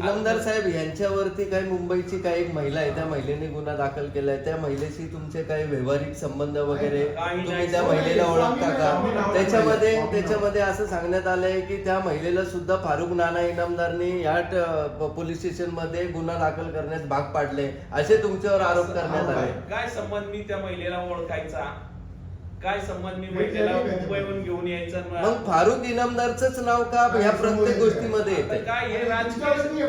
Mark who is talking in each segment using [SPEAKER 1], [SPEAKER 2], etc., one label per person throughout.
[SPEAKER 1] इनामदार साहेब यांच्यावरती काही मुंबईची काही एक महिला आहे, त्या महिलेने गुन्हा दाखल केलाय. त्या महिलेशी तुमचे काही व्यावहारिक संबंध वगैरे, तुम्ही त्या महिलेला ओळखता का? त्याच्यामध्ये असं सांगण्यात आलंय की त्या महिलेला सुद्धा फारुख नाना इनामदारनी या पोलीस स्टेशन मध्ये गुन्हा दाखल करण्यास भाग पाडले, असे तुमच्यावर आरोप करण्यात आले.
[SPEAKER 2] काय संबंध मी त्या महिलेला ओळखायचा? काय संबंध मी महिलेला मुंबईहून घेऊन यायचं?
[SPEAKER 1] मग फारुख इनामदारच नाव का ह्या प्रत्येक गोष्टीमध्ये येते?
[SPEAKER 2] काय हे राजकीय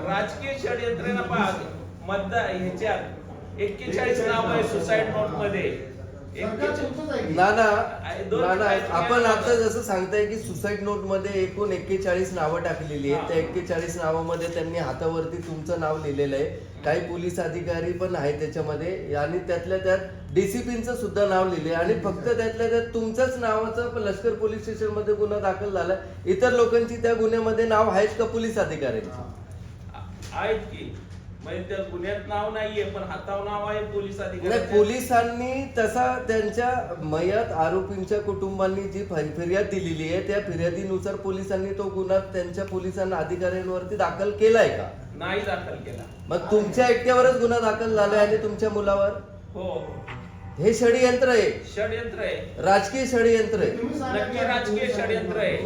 [SPEAKER 2] राजकीय षडयंत्र ना पहा. मतदार ह्याच्यात 41 नाव आहे सुसाईड नोट मध्ये.
[SPEAKER 1] नाना आपण आता जसं सांगताय की सुसाईड नोट मध्ये एकूण 41 नावं टाकलेली आहेत. त्या 41 नावामध्ये त्यांनी हातावरती तुमचं नाव लिहिलेलं आहे. काही पोलीस अधिकारी पण आहेत त्याच्यामध्ये, आणि त्यातल्या त्यात डीसीपींचं सुद्धा नाव लिहिले, आणि फक्त त्यातल्या त्यात तुमच्याच नावाचं लष्कर पोलीस स्टेशन मध्ये गुन्हा दाखल झाला. इतर लोकांची त्या गुन्ह्यामध्ये नाव आहेत का पोलीस अधिकाऱ्यांची?
[SPEAKER 2] आहेत की, म्हणजे त्या गुन्ह्यात नाव नाहीये पण हातावर नाव आहे पोलीस अधिकारी.
[SPEAKER 1] पोलिसांनी तसा त्यांच्या मयत आरोपींच्या कुटुंबांनी जी फिर्याद दिलेली आहे त्या फिर्यादीनुसार पोलिसांनी तो गुन्हा त्यांच्या पोलिसांना अधिकाऱ्यांवरती दाखल केलाय का?
[SPEAKER 2] नाही दाखल केला.
[SPEAKER 1] मग तुमच्या एकट्यावरच गुन्हा दाखल झालाय आणि तुमच्या मुलावर?
[SPEAKER 2] हो,
[SPEAKER 1] हे षडयंत्र आहे.
[SPEAKER 2] षडयंत्र आहे,
[SPEAKER 1] राजकीय षडयंत्र आहे.
[SPEAKER 2] नक्की राजकीय षडयंत्र आहे.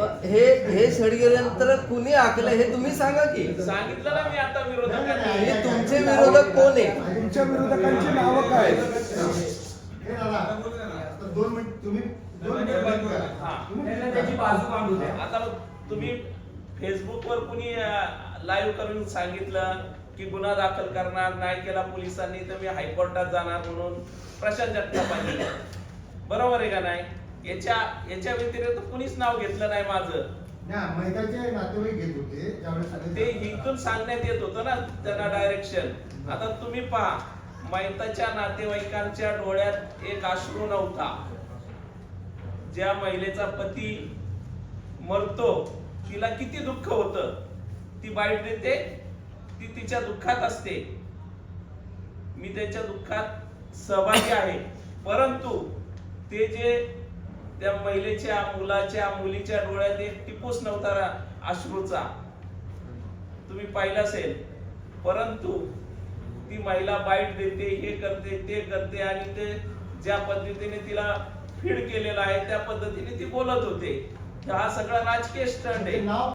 [SPEAKER 1] हे षडयंत्र कुणी आखलं हे तुम्ही सांगा की.
[SPEAKER 2] सांगितलं ना मी आता विरोधकांनी.
[SPEAKER 1] हे तुमचे विरोधक कोण आहे?
[SPEAKER 3] तुमच्या विरोधकांची नावं काय?
[SPEAKER 2] आता तुम्ही फेसबुकवर कुणी लाईव्ह करून सांगितलं की गुन्हा दाखल करणार नाही केला पोलिसांनी तर मी हायकोर्टात जाणार म्हणून प्रशांत जगतापांनी. बरोबर आहे का नाही? याच्या व्यतिरिक्त कुणीच नाव घेतलं नाही माझं. ते इथून सांगण्यात येत होतं ना त्यांना डायरेक्शन. आता तुम्ही पहा, मैताच्या नातेवाईकांच्या डोळ्यात एक अश्रू नव्हता. ज्या महिलेचा पती मरतो तिला किती दुःख होतं, ती बाईट देते, ती तिच्या दुःखात असते. मी त्याच्या दुःखात सहभागी आहे, परंतु ते जे त्या महिलेच्या मुलीच्या डोळ्यात एक टिपूस नव्हता अश्रूचा, तुम्ही पाहिलं असेल. परंतु ती महिला बाईट देते, हे करते, ते करते, आणि ते ज्या पद्धतीने तिला फीड केलेला आहे त्या पद्धतीने ती बोलत होते. हा सगळा राजकीय स्टंट आहे.